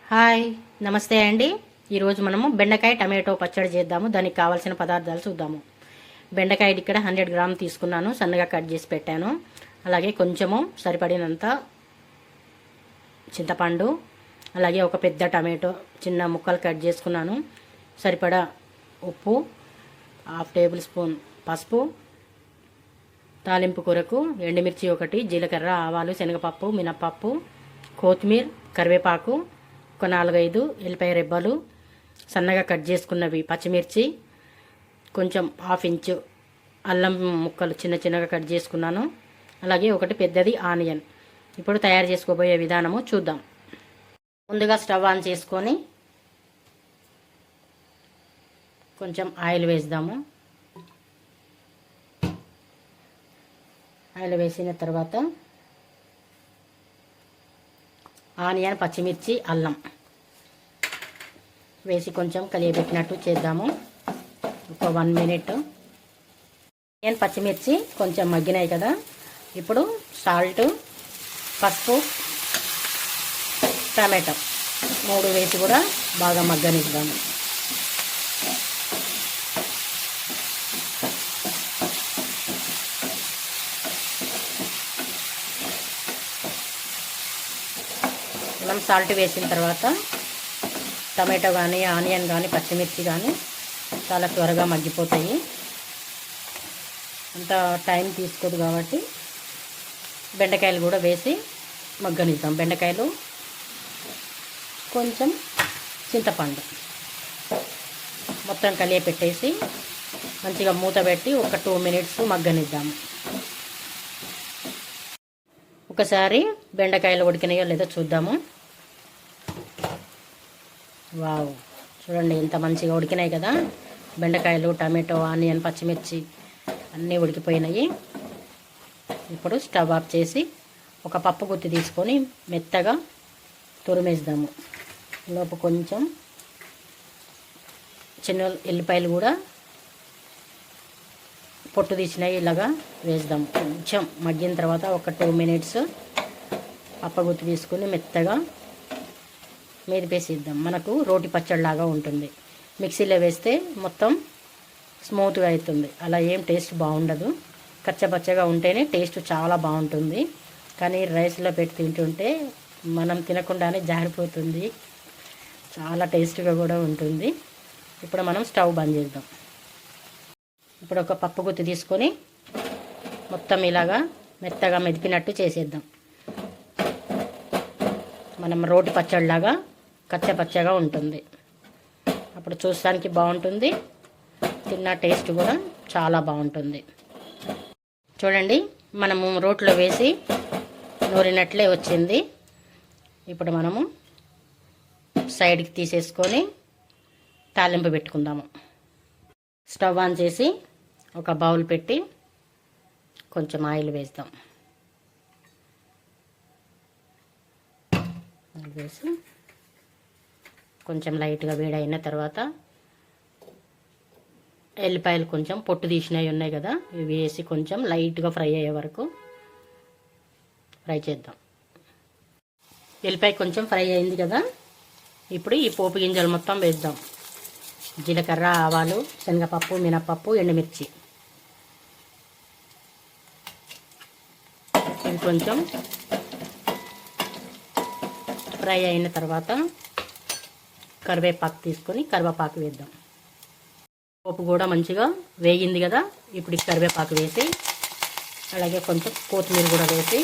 Hi నమస్తే అండి. ఈరోజు మనము బెండకాయ టమాటో పచ్చడి చేద్దాము. దానికి కావాల్సిన పదార్థాలు చూద్దాము. బెండకాయ ఇక్కడ 100 గ్రాములు తీసుకున్నాను, సన్నగా కట్ చేసి పెట్టాను. అలాగే కొంచెము సరిపడినంత చింతపండు, అలాగే ఒక పెద్ద టమాటో చిన్న ముక్కలు కట్ చేసుకున్నాను. సరిపడా ఉప్పు, 1/2 టేబుల్ స్పూన్ పసుపు, తాలింపు కూరకు ఎండుమిర్చి ఒకటి, జీలకర్ర, ఆవాలు, శనగపప్పు, మినపప్పు, కొత్తిమీర, కరివేపాకు, ఒక 4-5 ఎల్లిపాయ రెబ్బలు, సన్నగా కట్ చేసుకున్నవి పచ్చిమిర్చి, కొంచెం 1/2 ఇంచు అల్లం ముక్కలు చిన్న చిన్నగా కట్ చేసుకున్నాను. అలాగే ఒకటి పెద్దది ఆనియన్. ఇప్పుడు తయారు చేసుకోబోయే విధానము చూద్దాం. ముందుగా స్టవ్ ఆన్ చేసుకొని కొంచెం ఆయిల్ వేద్దాము. ఆయిల్ వేసిన తర్వాత ఆనియన్, పచ్చిమిర్చి, అల్లం వేసి కొంచెం కలియబెట్టినట్టు చేద్దాము. ఒక 1 మినిట్. ఆనియన్, పచ్చిమిర్చి కొంచెం మగ్గినాయి కదా, ఇప్పుడు సాల్ట్, పసుపు, టమాటో 3 వేసి కూడా బాగా మగ్గనిద్దాము. మనం సాల్ట్ వేసిన తర్వాత టమాటో కానీ, ఆనియన్ కానీ, పచ్చిమిర్చి కానీ చాలా త్వరగా మగ్గిపోతాయి. అంత టైం తీసుకోదు కాబట్టి బెండకాయలు కూడా వేసి మగ్గనిద్దాం. బెండకాయలు, కొంచెం చింతపండు మొత్తం కలియ పెట్టేసి మంచిగా మూత పెట్టి ఒక 2 మినిట్స్ మగ్గనిద్దాము. ఒకసారి బెండకాయలు ఉడికినాయో లేదో చూద్దాము. వావ్, చూడండి ఎంత మంచిగా ఉడికినాయి కదా. బెండకాయలు, టమాటో, ఆనియన్, పచ్చిమిర్చి అన్నీ ఉడికిపోయినాయి. ఇప్పుడు స్టవ్ ఆఫ్ చేసి ఒక పప్పు గుత్తి తీసుకొని మెత్తగా తురిమేద్దాము. లోపు కొంచెం చిన్న ఎల్లిపాయలు కూడా పొట్టు తీసినవి ఇలాగా వేద్దాం. కొంచెం మగ్గిన తర్వాత ఒక 2 మినిట్స్ పప్పు గుత్తి తీసుకొని మెత్తగా మెదిపేసిద్దాం. మనకు రోటి పచ్చడిలాగా ఉంటుంది. మిక్సీలో వేస్తే మొత్తం స్మూత్గా అవుతుంది. అలా ఏం టేస్ట్ బాగుండదు. కచ్చపచ్చగా ఉంటేనే టేస్ట్ చాలా బాగుంటుంది. కానీ రైస్లో పెట్టి తింటుంటే మనం తినకుండానే జారిపోతుంది. చాలా టేస్ట్గా కూడా ఉంటుంది. ఇప్పుడు మనం స్టవ్ బంద్ చేద్దాం. ఇప్పుడు ఒక పప్పు గుత్తి తీసుకొని మొత్తం ఇలాగా మెత్తగా మెదిపినట్టు చేసేద్దాం. మనం రోటి పచ్చడిలాగా కచ్చపచ్చగా ఉంటుంది. అప్పుడు చూడడానికి బాగుంటుంది, తిన్న టేస్ట్ కూడా చాలా బాగుంటుంది. చూడండి, మనము రోట్లో వేసి నూరినట్లే వచ్చింది. ఇప్పుడు మనము సైడ్కి తీసేసుకొని తాలింపు పెట్టుకుందాము. స్టవ్ ఆన్ చేసి ఒక బౌల్ పెట్టి కొంచెం ఆయిల్ వేద్దాం. వేసి కొంచెం లైట్గా వేడైన తర్వాత ఎల్లిపాయలు కొంచెం పొట్టు తీసినవి ఉన్నాయి కదా, ఇవి వేసి కొంచెం లైట్గా ఫ్రై అయ్యే వరకు ఫ్రై చేద్దాం. ఎల్లిపాయ కొంచెం ఫ్రై అయింది కదా, ఇప్పుడు ఈ పోపు గింజలు మొత్తం వేద్దాం. జీలకర్ర, ఆవాలు, శనగపప్పు, మినపప్పు, ఎండుమిర్చి. ఇది కొంచెం ఫ్రై అయిన తర్వాత కరివేపాకు తీసుకొని కరివేపాకు వేద్దాం. పోపు కూడా మంచిగా వేగింది కదా, ఇప్పుడు కరివేపాకు వేసి అలాగే కొంచెం కొత్తిమీర కూడా వేసి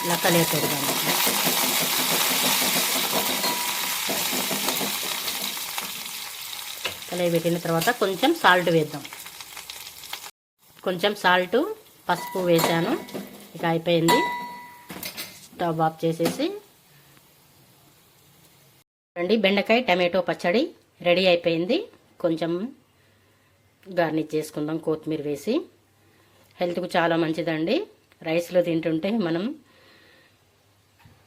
ఇలా కలిపేద్దాం. పెట్టిన తర్వాత కొంచెం సాల్ట్ వేద్దాం. కొంచెం సాల్ట్, పసుపు వేసాను. ఇక అయిపోయింది. స్టవ్ ఆఫ్ చేసేసి రండి, బెండకాయ టమాటో పచ్చడి రెడీ అయిపోయింది. కొంచెం గార్నిష్ చేసుకుందాం కొత్తిమీర వేసి. హెల్త్కు చాలా మంచిదండి. రైస్లో తింటుంటే మనం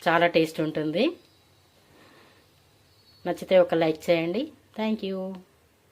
చాలా టేస్ట్ ఉంటుంది. నచ్చితే ఒక లైక్ చేయండి. Thank you.